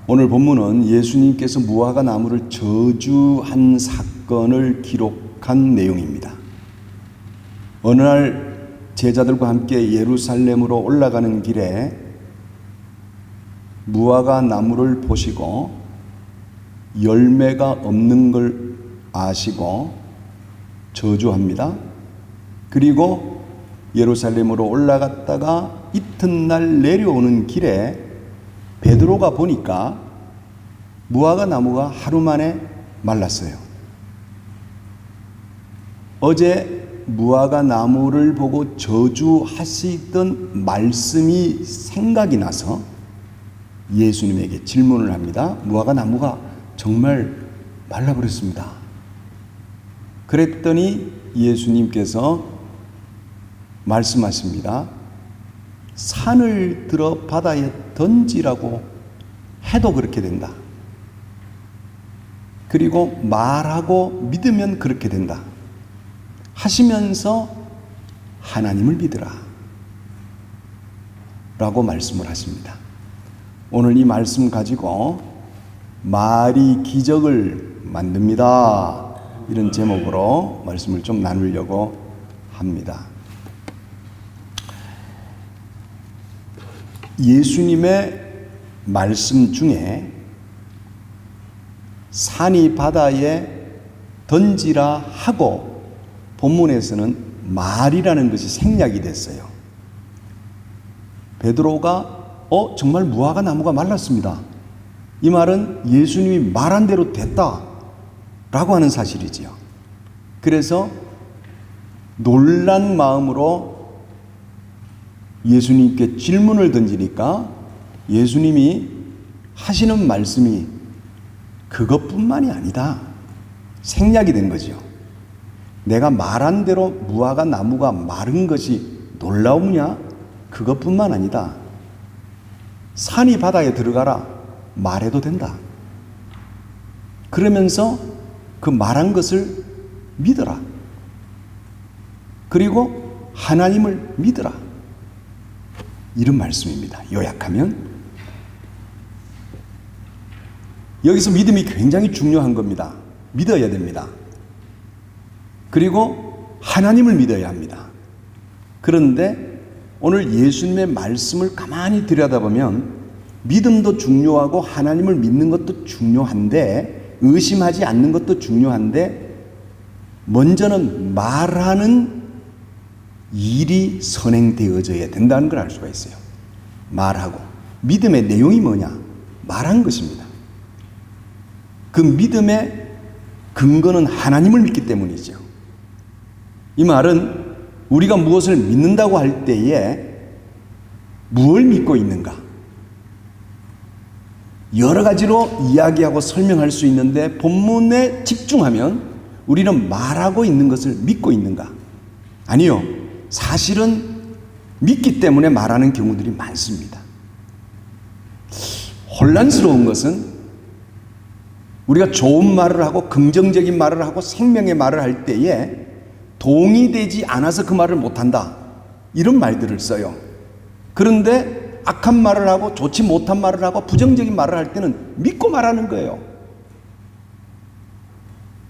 오늘 본문은 예수님께서 무화과 나무를 저주한 사건을 기록한 내용입니다. 어느 날 제자들과 함께 예루살렘으로 올라가는 길에 무화과 나무를 보시고 열매가 없는 걸 아시고 저주합니다. 그리고 예루살렘으로 올라갔다가 이튿날 내려오는 길에 베드로가 보니까 무화과 나무가 하루 만에 말랐어요. 어제 무화과 나무를 보고 저주하시던 말씀이 생각이 나서 예수님에게 질문을 합니다. 무화과 나무가 정말 말라버렸습니다. 그랬더니 예수님께서 말씀하십니다. 산을 들어 바다에 던지라고 해도 그렇게 된다. 그리고 말하고 믿으면 그렇게 된다. 하시면서 하나님을 믿으라 라고 말씀을 하십니다. 오늘 이 말씀 가지고 말이 기적을 만듭니다. 이런 제목으로 말씀을 좀 나누려고 합니다. 예수님의 말씀 중에 산이 바다에 던지라 하고 본문에서는 말이라는 것이 생략이 됐어요. 베드로가 정말 무화과 나무가 말랐습니다. 이 말은 예수님이 말한 대로 됐다 라고 하는 사실이지요. 그래서 놀란 마음으로 예수님께 질문을 던지니까 예수님이 하시는 말씀이 그것뿐만이 아니다. 생략이 된 거죠. 내가 말한 대로 무화과 나무가 마른 것이 놀라우냐? 그것뿐만 아니다. 산이 바다에 들어가라 말해도 된다. 그러면서 그 말한 것을 믿어라. 그리고 하나님을 믿어라. 이런 말씀입니다. 요약하면 여기서 믿음이 굉장히 중요한 겁니다. 믿어야 됩니다. 그리고 하나님을 믿어야 합니다. 그런데 오늘 예수님의 말씀을 가만히 들여다보면 믿음도 중요하고 하나님을 믿는 것도 중요한데 의심하지 않는 것도 중요한데 먼저는 말하는 일이 선행되어져야 된다는 걸 알 수가 있어요. 말하고 믿음의 내용이 뭐냐? 말한 것입니다. 그 믿음의 근거는 하나님을 믿기 때문이죠. 이 말은 우리가 무엇을 믿는다고 할 때에 무엇을 믿고 있는가? 여러 가지로 이야기하고 설명할 수 있는데 본문에 집중하면 우리는 말하고 있는 것을 믿고 있는가? 아니요. 사실은 믿기 때문에 말하는 경우들이 많습니다. 혼란스러운 것은 우리가 좋은 말을 하고 긍정적인 말을 하고 생명의 말을 할 때에 동의되지 않아서 그 말을 못한다. 이런 말들을 써요. 그런데 악한 말을 하고 좋지 못한 말을 하고 부정적인 말을 할 때는 믿고 말하는 거예요.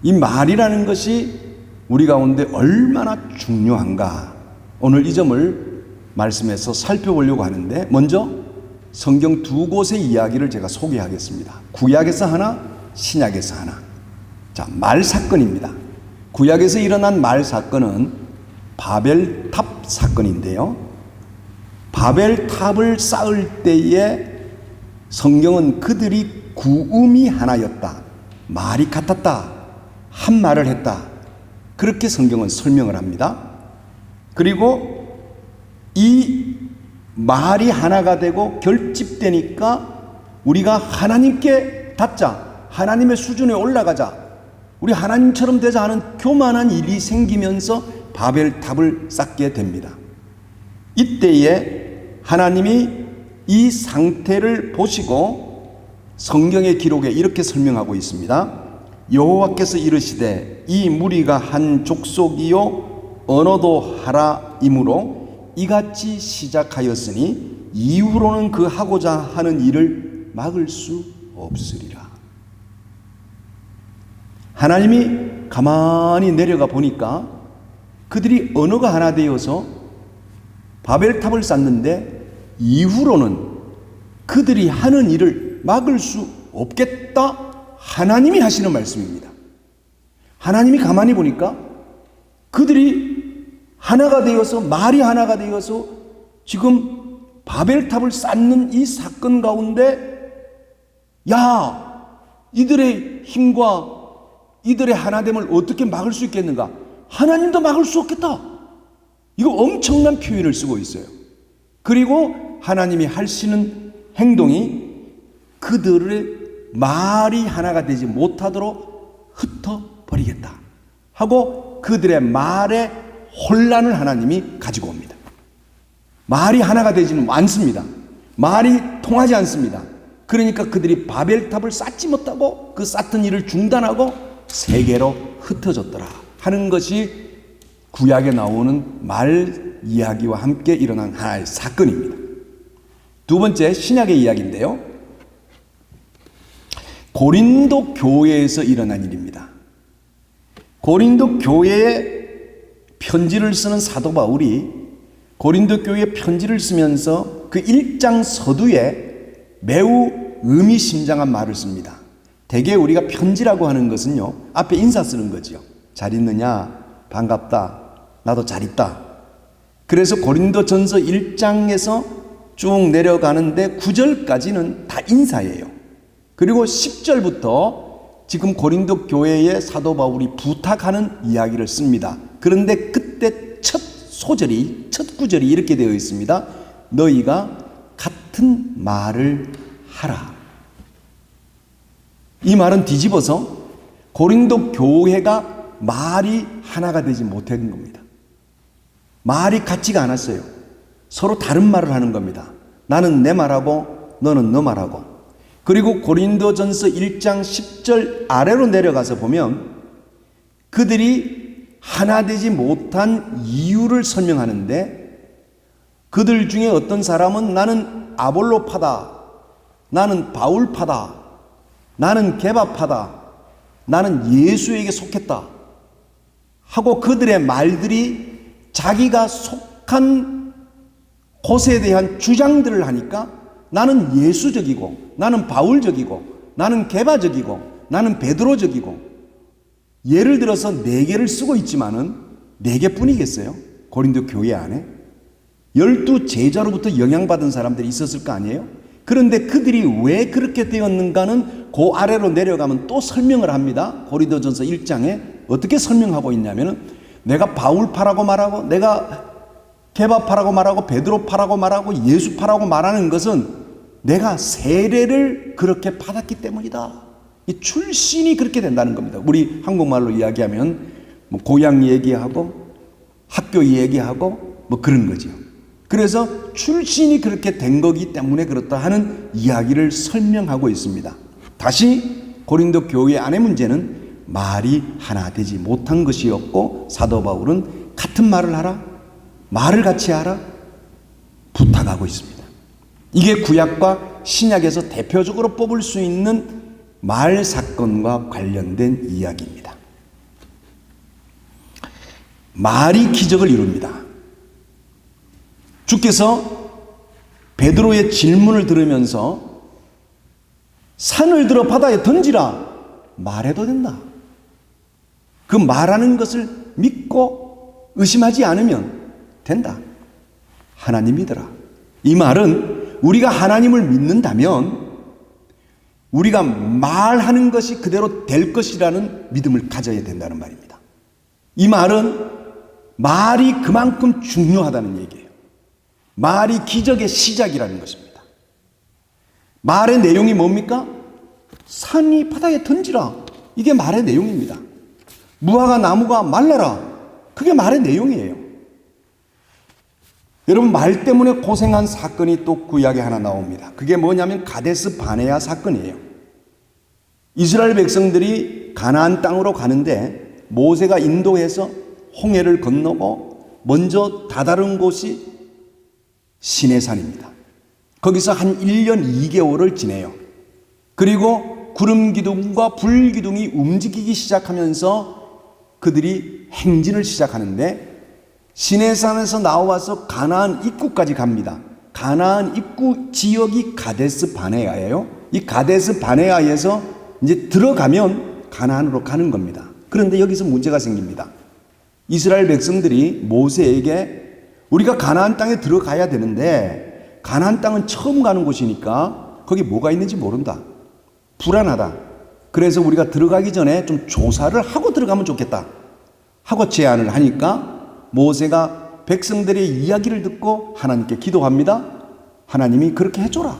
이 말이라는 것이 우리 가운데 얼마나 중요한가. 오늘 이 점을 말씀에서 살펴보려고 하는데 먼저 성경 두 곳의 이야기를 제가 소개하겠습니다. 구약에서 하나, 신약에서 하나. 자, 말 사건입니다. 구약에서 일어난 말 사건은 바벨탑 사건인데요. 바벨탑을 쌓을 때에 성경은 그들이 구음이 하나였다. 말이 같았다. 한 말을 했다. 그렇게 성경은 설명을 합니다. 그리고 이 말이 하나가 되고 결집되니까 우리가 하나님께 닿자, 하나님의 수준에 올라가자, 우리 하나님처럼 되자 하는 교만한 일이 생기면서 바벨탑을 쌓게 됩니다. 이때에 하나님이 이 상태를 보시고 성경의 기록에 이렇게 설명하고 있습니다. 여호와께서 이르시되 이 무리가 한 족속이요 언어도 하라이므로 이같이 시작하였으니 이후로는 그 하고자 하는 일을 막을 수 없으리라. 하나님이 가만히 내려가 보니까 그들이 언어가 하나 되어서 바벨탑을 쌓는데 이후로는 그들이 하는 일을 막을 수 없겠다. 하나님이 하시는 말씀입니다. 하나님이 가만히 보니까 그들이 하나가 되어서, 말이 하나가 되어서 지금 바벨탑을 쌓는 이 사건 가운데, 야, 이들의 힘과 이들의 하나됨을 어떻게 막을 수 있겠는가? 하나님도 막을 수 없겠다. 이거 엄청난 표현을 쓰고 있어요. 그리고 하나님이 하시는 행동이 그들의 말이 하나가 되지 못하도록 흩어버리겠다 하고 그들의 말에 혼란을 하나님이 가지고 옵니다. 말이 하나가 되지는 않습니다. 말이 통하지 않습니다. 그러니까 그들이 바벨탑을 쌓지 못하고 그 쌓던 일을 중단하고 세계로 흩어졌더라 하는 것이 구약에 나오는 말 이야기와 함께 일어난 하나의 사건입니다. 두 번째, 신약의 이야기인데요. 고린도 교회에서 일어난 일입니다. 고린도 교회에 편지를 쓰는 사도 바울이 고린도 교회에 편지를 쓰면서 그 1장 서두에 매우 의미심장한 말을 씁니다. 대개 우리가 편지라고 하는 것은요, 앞에 인사 쓰는 거지요. 잘 있느냐? 반갑다. 나도 잘 있다. 그래서 고린도전서 1장에서 쭉 내려가는데 9절까지는 다 인사예요. 그리고 10절부터 지금 고린도 교회에 사도 바울이 부탁하는 이야기를 씁니다. 그런데 그때 첫 소절이, 첫 구절이 이렇게 되어 있습니다. 너희가 같은 말을 하라. 이 말은 뒤집어서 고린도 교회가 말이 하나가 되지 못한 겁니다. 말이 같지가 않았어요. 서로 다른 말을 하는 겁니다. 나는 내 말하고 너는 너 말하고. 그리고 고린도전서 1장 10절 아래로 내려가서 보면 그들이 하나 되지 못한 이유를 설명하는데 그들 중에 어떤 사람은 나는 아볼로파다, 나는 바울파다, 나는 게바파다, 나는 예수에게 속했다 하고 그들의 말들이 자기가 속한 곳에 대한 주장들을 하니까 나는 예수적이고 나는 바울적이고 나는 게바적이고 나는 베드로적이고, 예를 들어서 4개를 쓰고 있지만은 4개뿐이겠어요? 고린도 교회 안에 12 제자로부터 영향받은 사람들이 있었을 거 아니에요? 그런데 그들이 왜 그렇게 되었는가는 그 아래로 내려가면 또 설명을 합니다. 고린도전서 1장에 어떻게 설명하고 있냐면은 내가 바울파라고 말하고 내가 게바파라고 말하고 베드로파라고 말하고 예수파라고 말하는 것은 내가 세례를 그렇게 받았기 때문이다. 이 출신이 그렇게 된다는 겁니다. 우리 한국말로 이야기하면 뭐 고향 얘기하고 학교 얘기하고 뭐 그런 거죠. 그래서 출신이 그렇게 된 거기 때문에 그렇다 하는 이야기를 설명하고 있습니다. 다시 고린도 교회 안의 문제는 말이 하나 되지 못한 것이었고 사도 바울은 같은 말을 하라, 말을 같이 하라 부탁하고 있습니다. 이게 구약과 신약에서 대표적으로 뽑을 수 있는 말 사건과 관련된 이야기입니다. 말이 기적을 이룹니다. 주께서 베드로의 질문을 들으면서 산을 들어 바다에 던지라 말해도 된다. 그 말하는 것을 믿고 의심하지 않으면 된다. 하나님 믿어라. 이 말은 우리가 하나님을 믿는다면 우리가 말하는 것이 그대로 될 것이라는 믿음을 가져야 된다는 말입니다. 이 말은 말이 그만큼 중요하다는 얘기예요. 말이 기적의 시작이라는 것입니다. 말의 내용이 뭡니까? 산이 바다에 던지라. 이게 말의 내용입니다. 무화과 나무가 말라라. 그게 말의 내용이에요. 여러분, 말 때문에 고생한 사건이 또 구약에 하나 나옵니다. 그게 뭐냐면 가데스 바네아 사건이에요. 이스라엘 백성들이 가나안 땅으로 가는데 모세가 인도해서 홍해를 건너고 먼저 다다른 곳이 시내산입니다. 거기서 한 1년 2개월을 지내요. 그리고 구름 기둥과 불 기둥이 움직이기 시작하면서 그들이 행진을 시작하는데 시내산에서 나와서 가나안 입구까지 갑니다. 가나안 입구 지역이 가데스 바네아예요. 이 가데스 바네아에서 이제 들어가면 가나안으로 가는 겁니다. 그런데 여기서 문제가 생깁니다. 이스라엘 백성들이 모세에게 우리가 가나안 땅에 들어가야 되는데 가나안 땅은 처음 가는 곳이니까 거기 뭐가 있는지 모른다. 불안하다. 그래서 우리가 들어가기 전에 좀 조사를 하고 들어가면 좋겠다 하고 제안을 하니까 모세가 백성들의 이야기를 듣고 하나님께 기도합니다. 하나님이 그렇게 해줘라.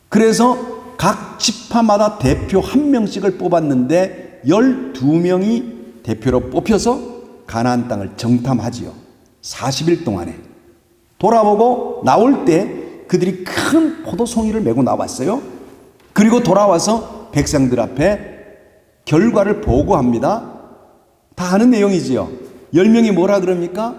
그래서 각 지파마다 대표 한 명씩을 뽑았는데 12명이 대표로 뽑혀서 가나안 땅을 정탐하지요. 40일 동안에. 돌아보고 나올 때 그들이 큰 포도송이를 메고 나왔어요. 그리고 돌아와서 백성들 앞에 결과를 보고합니다. 다 아는 내용이지요. 10명이 뭐라 그럽니까?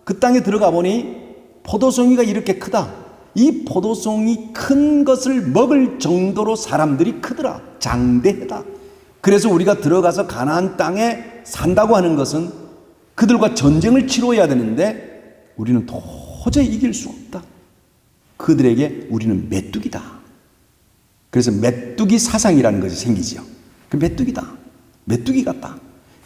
그 땅에 들어가 보니 포도송이가 이렇게 크다. 이 포도송이 큰 것을 먹을 정도로 사람들이 크더라. 장대하다. 그래서 우리가 들어가서 가나안 땅에 산다고 하는 것은 그들과 전쟁을 치러야 되는데 우리는 도저히 이길 수 없다. 그들에게 우리는 메뚜기다. 그래서 메뚜기 사상이라는 것이 생기지요. 그 메뚜기다. 메뚜기 같다.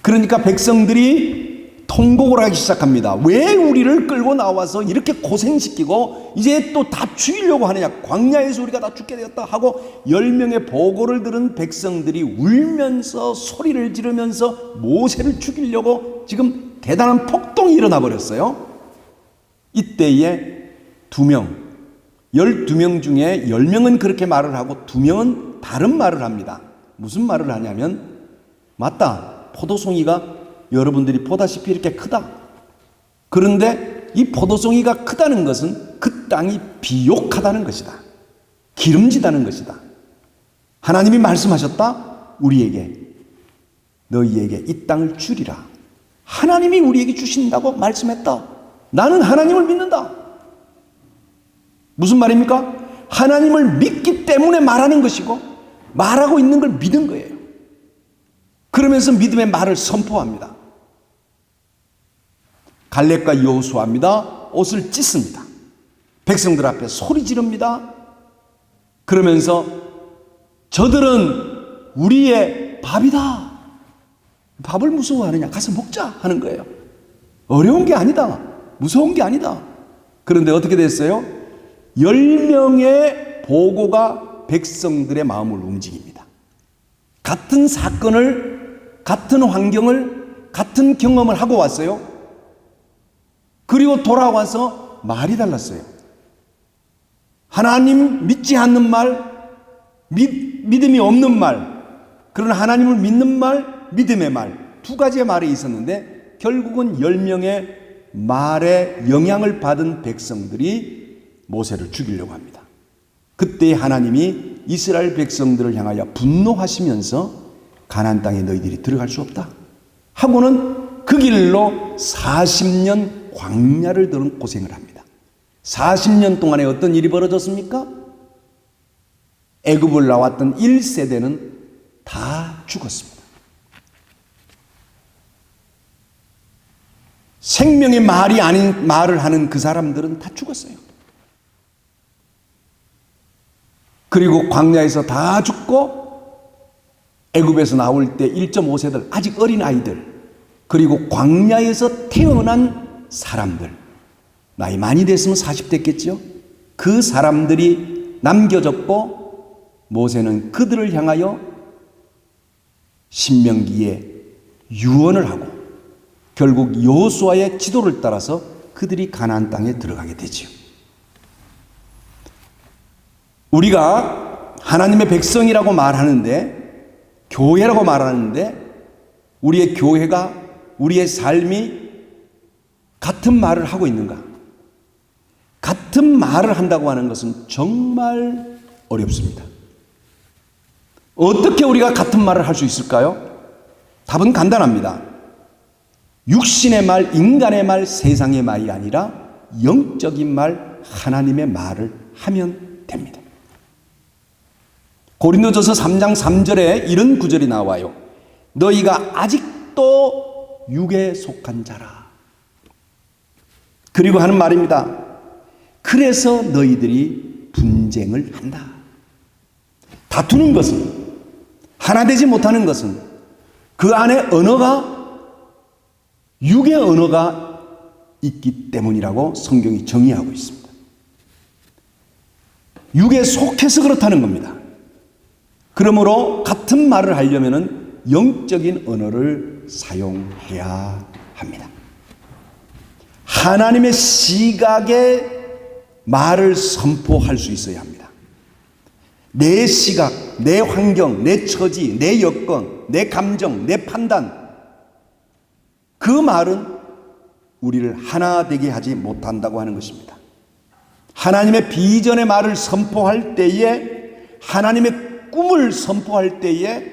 그러니까 백성들이 통곡을 하기 시작합니다. 왜 우리를 끌고 나와서 이렇게 고생시키고 이제 또 다 죽이려고 하느냐. 광야에서 우리가 다 죽게 되었다 하고 10명의 보고를 들은 백성들이 울면서 소리를 지르면서 모세를 죽이려고 지금 대단한 폭동이 일어나 버렸어요. 이때에 2명, 12명 중에 10명은 그렇게 말을 하고 2명은 다른 말을 합니다. 무슨 말을 하냐면 맞다. 포도송이가 여러분들이 보다시피 이렇게 크다. 그런데 이 포도송이가 크다는 것은 그 땅이 비옥하다는 것이다. 기름지다는 것이다. 하나님이 말씀하셨다. 우리에게 너희에게 이 땅을 주리라. 하나님이 우리에게 주신다고 말씀했다. 나는 하나님을 믿는다. 무슨 말입니까? 하나님을 믿기 때문에 말하는 것이고 말하고 있는 걸 믿은 거예요. 그러면서 믿음의 말을 선포합니다. 갈렙과 여호수아입니다. 옷을 찢습니다. 백성들 앞에 소리 지릅니다. 그러면서 저들은 우리의 밥이다. 밥을 무서워하느냐? 가서 먹자 하는 거예요. 어려운 게 아니다. 무서운 게 아니다. 그런데 어떻게 됐어요? 10명의 보고가 백성들의 마음을 움직입니다. 같은 사건을, 같은 환경을, 같은 경험을 하고 왔어요. 그리고 돌아와서 말이 달랐어요. 하나님 믿지 않는 말, 믿음이 없는 말, 그러나 하나님을 믿는 말, 믿음의 말, 두 가지의 말이 있었는데 결국은 10명의 말에 영향을 받은 백성들이 모세를 죽이려고 합니다. 그때 하나님이 이스라엘 백성들을 향하여 분노하시면서 가나안 땅에 너희들이 들어갈 수 없다 하고는 그 길로 40년 광야를 드는 고생을 합니다. 40년 동안에 어떤 일이 벌어졌습니까? 애굽을 나왔던 1세대는 다 죽었습니다. 생명의 말이 아닌 말을 하는 그 사람들은 다 죽었어요. 그리고 광야에서 다 죽고 애굽에서 나올 때 1.5세들 아직 어린 아이들, 그리고 광야에서 태어난 사람들, 나이 많이 됐으면 40대겠죠. 그 사람들이 남겨졌고 모세는 그들을 향하여 신명기에 유언을 하고 결국 여호수아의 지도를 따라서 그들이 가나안 땅에 들어가게 되지요. 우리가 하나님의 백성이라고 말하는데, 교회라고 말하는데, 우리의 교회가, 우리의 삶이 같은 말을 하고 있는가? 같은 말을 한다고 하는 것은 정말 어렵습니다. 어떻게 우리가 같은 말을 할 수 있을까요? 답은 간단합니다. 육신의 말, 인간의 말, 세상의 말이 아니라 영적인 말, 하나님의 말을 하면 됩니다. 고린도전서 3장 3절에 이런 구절이 나와요. 너희가 아직도 육에 속한 자라. 그리고 하는 말입니다. 그래서 너희들이 분쟁을 한다. 다투는 것은, 하나 되지 못하는 것은 그 안에 언어가, 육의 언어가 있기 때문이라고 성경이 정의하고 있습니다. 육에 속해서 그렇다는 겁니다. 그러므로 같은 말을 하려면 영적인 언어를 사용해야 합니다. 하나님의 시각의 말을 선포할 수 있어야 합니다. 내 시각, 내 환경, 내 처지, 내 여건, 내 감정, 내 판단, 그 말은 우리를 하나 되게 하지 못한다고 하는 것입니다. 하나님의 비전의 말을 선포할 때에, 하나님의 꿈을 선포할 때에,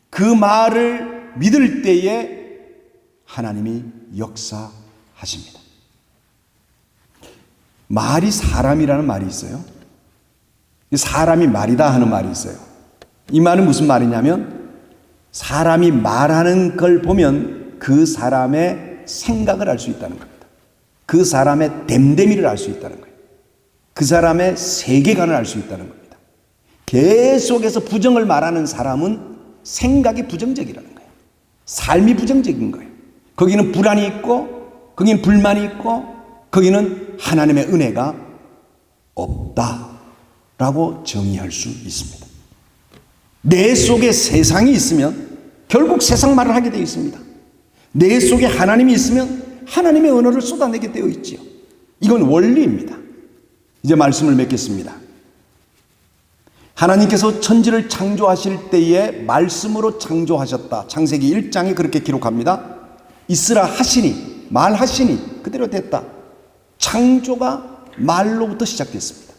그 말을 믿을 때에 하나님이 역사하십니다. 말이 사람이라는 말이 있어요. 사람이 말이다 하는 말이 있어요. 이 말은 무슨 말이냐면, 사람이 말하는 걸 보면 그 사람의 생각을 알 수 있다는 겁니다. 그 사람의 됨됨이를 알 수 있다는 거예요. 그 사람의 세계관을 알 수 있다는 겁니다. 계속해서 부정을 말하는 사람은 생각이 부정적이라는 거예요. 삶이 부정적인 거예요. 거기는 불안이 있고, 거기는 불만이 있고, 거기는 하나님의 은혜가 없다라고 정의할 수 있습니다. 내 속에 세상이 있으면 결국 세상 말을 하게 되어 있습니다. 내 속에 하나님이 있으면 하나님의 언어를 쏟아내게 되어 있지요. 이건 원리입니다. 이제 말씀을 맺겠습니다. 하나님께서 천지를 창조하실 때에 말씀으로 창조하셨다. 창세기 1장에 그렇게 기록합니다. 있으라 하시니, 말하시니 그대로 됐다. 창조가 말로부터 시작됐습니다.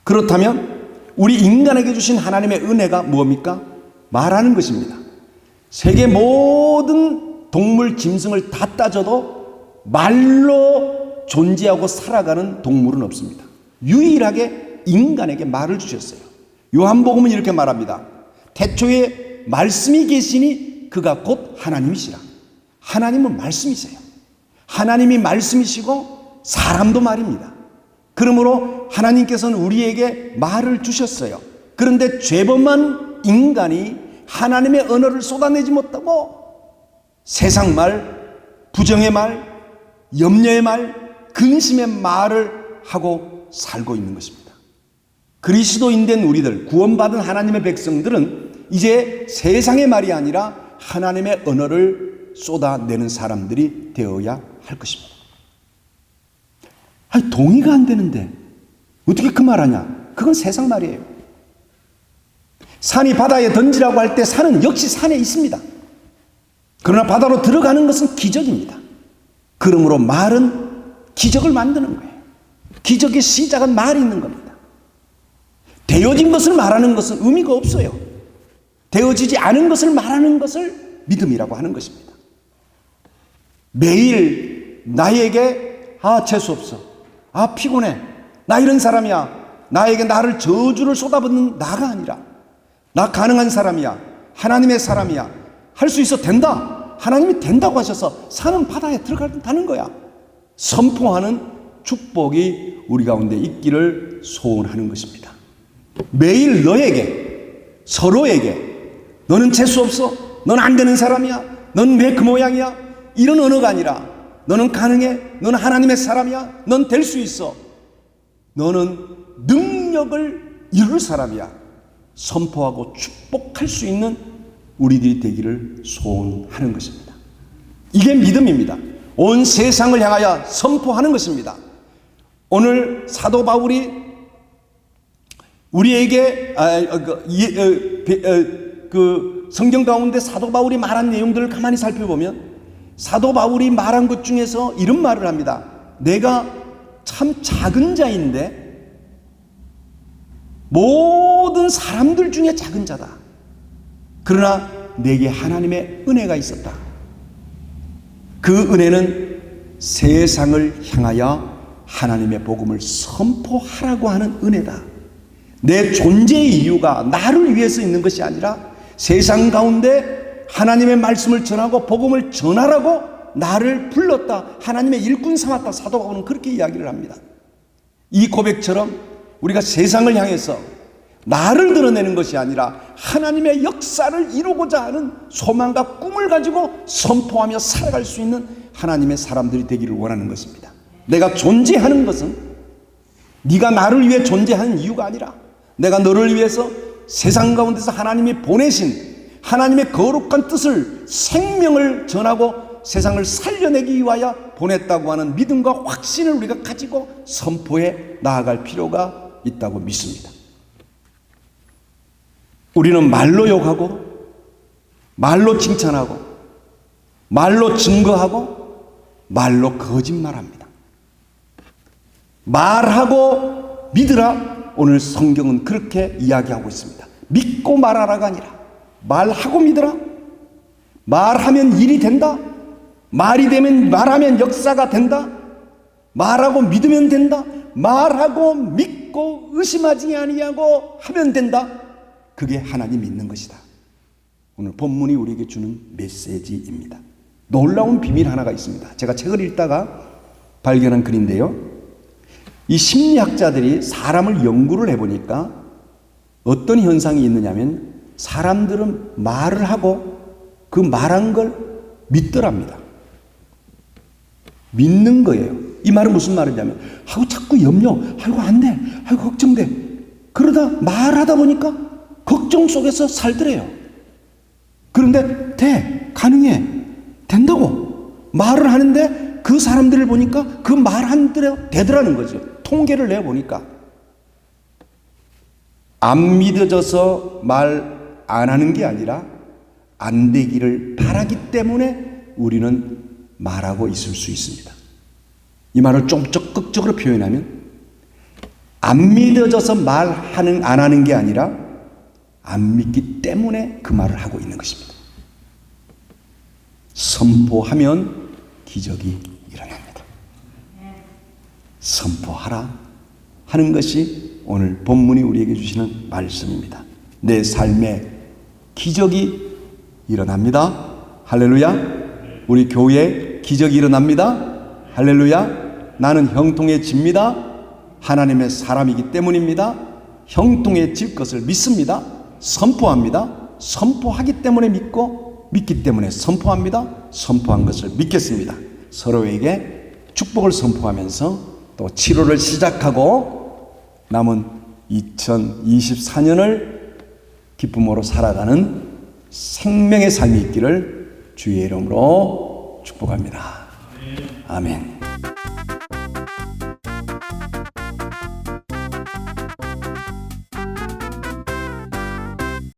그렇다면 우리 인간에게 주신 하나님의 은혜가 뭡니까? 말하는 것입니다. 세계 모든 동물, 짐승을 다 따져도 말로 존재하고 살아가는 동물은 없습니다. 유일하게 인간에게 말을 주셨어요. 요한복음은 이렇게 말합니다. 태초에 말씀이 계시니 그가 곧 하나님이시라. 하나님은 말씀이세요. 하나님이 말씀이시고 사람도 말입니다. 그러므로 하나님께서는 우리에게 말을 주셨어요. 그런데 죄범한 인간이 하나님의 언어를 쏟아내지 못하고 세상 말, 부정의 말, 염려의 말, 근심의 말을 하고 살고 있는 것입니다. 그리스도인 된 우리들, 구원받은 하나님의 백성들은 이제 세상의 말이 아니라 하나님의 언어를 쏟아내는 사람들이 되어야 할 것입니다. 아니, 동의가 안 되는데 어떻게 그 말하냐? 그건 세상 말이에요. 산이 바다에 던지라고 할 때 산은 역시 산에 있습니다. 그러나 바다로 들어가는 것은 기적입니다. 그러므로 말은 기적을 만드는 거예요. 기적의 시작은 말이 있는 겁니다. 되어진 것을 말하는 것은 의미가 없어요. 되어지지 않은 것을 말하는 것을 믿음이라고 하는 것입니다. 매일 나에게 재수없어, 피곤해, 나 이런 사람이야, 나에게 나를 저주를 쏟아붓는 나가 아니라 나 가능한 사람이야, 하나님의 사람이야, 할 수 있어, 된다, 하나님이 된다고 하셔서 산은 바다에 들어간다는 거야. 선포하는 축복이 우리 가운데 있기를 소원하는 것입니다. 매일 너에게, 서로에게, 너는 재수없어, 넌 안 되는 사람이야, 넌 왜 그 모양이야, 이런 언어가 아니라 너는 가능해, 너는 하나님의 사람이야, 넌 될 수 있어, 너는 능력을 이룰 사람이야, 선포하고 축복할 수 있는 우리들이 되기를 소원하는 것입니다. 이게 믿음입니다. 온 세상을 향하여 선포하는 것입니다. 오늘 사도 바울이 우리에게 성경 가운데 사도 바울이 말한 내용들을 가만히 살펴보면 사도 바울이 말한 것 중에서 이런 말을 합니다. 내가 참 작은 자인데 모든 사람들 중에 작은 자다. 그러나 내게 하나님의 은혜가 있었다. 그 은혜는 세상을 향하여 하나님의 복음을 선포하라고 하는 은혜다. 내 존재의 이유가 나를 위해서 있는 것이 아니라 세상 가운데 하나님의 말씀을 전하고 복음을 전하라고 나를 불렀다, 하나님의 일꾼 삼았다. 사도 바울은 그렇게 이야기를 합니다. 이 고백처럼 우리가 세상을 향해서 나를 드러내는 것이 아니라 하나님의 역사를 이루고자 하는 소망과 꿈을 가지고 선포하며 살아갈 수 있는 하나님의 사람들이 되기를 원하는 것입니다. 내가 존재하는 것은 네가 나를 위해 존재하는 이유가 아니라 내가 너를 위해서 세상 가운데서 하나님이 보내신 하나님의 거룩한 뜻을, 생명을 전하고 세상을 살려내기 위하여 보냈다고 하는 믿음과 확신을 우리가 가지고 선포해 나아갈 필요가 있다고 믿습니다. 우리는 말로 욕하고 말로 칭찬하고 말로 증거하고 말로 거짓말합니다. 말하고 믿으라. 오늘 성경은 그렇게 이야기하고 있습니다. 믿고 말하라가 아니라 말하고 믿으라. 말하면 일이 된다. 말하면 역사가 된다. 말하고 믿으면 된다. 말하고 믿고 의심하지 아니하고 하면 된다. 그게 하나님 믿는 것이다. 오늘 본문이 우리에게 주는 메시지입니다. 놀라운 비밀 하나가 있습니다. 제가 책을 읽다가 발견한 글인데요, 이 심리학자들이 사람을 연구를 해보니까 어떤 현상이 있느냐면 사람들은 말을 하고 그 말한 걸 믿더랍니다. 믿는 거예요. 이 말은 무슨 말이냐면 아이고 자꾸 염려, 아이고 안 돼, 아이고 걱정돼. 그러다 말하다 보니까 걱정 속에서 살더래요. 그런데 가능해, 된다고 말을 하는데 그 사람들을 보니까 그 말한 대로 되더라는 거죠. 통계를 내보니까 안 믿어져서 말 안 하는 게 아니라 안 되기를 바라기 때문에 우리는 말하고 있을 수 있습니다. 이 말을 좀 적극적으로 표현하면 안 믿어져서 안 하는 게 아니라 안 믿기 때문에 그 말을 하고 있는 것입니다. 선포하면 기적이 일어납니다. 선포하라 하는 것이 오늘 본문이 우리에게 주시는 말씀입니다. 내 삶에 기적이 일어납니다. 할렐루야. 우리 교회에 기적이 일어납니다. 할렐루야. 나는 형통해집니다. 하나님의 사람이기 때문입니다. 형통해질 것을 믿습니다. 선포합니다. 선포하기 때문에 믿고 믿기 때문에 선포합니다. 선포한 것을 믿겠습니다. 서로에게 축복을 선포하면서 또 치료를 시작하고 남은 2024년을 기쁨으로 살아가는 생명의 삶이 있기를 주의 이름으로 축복합니다. 아멘.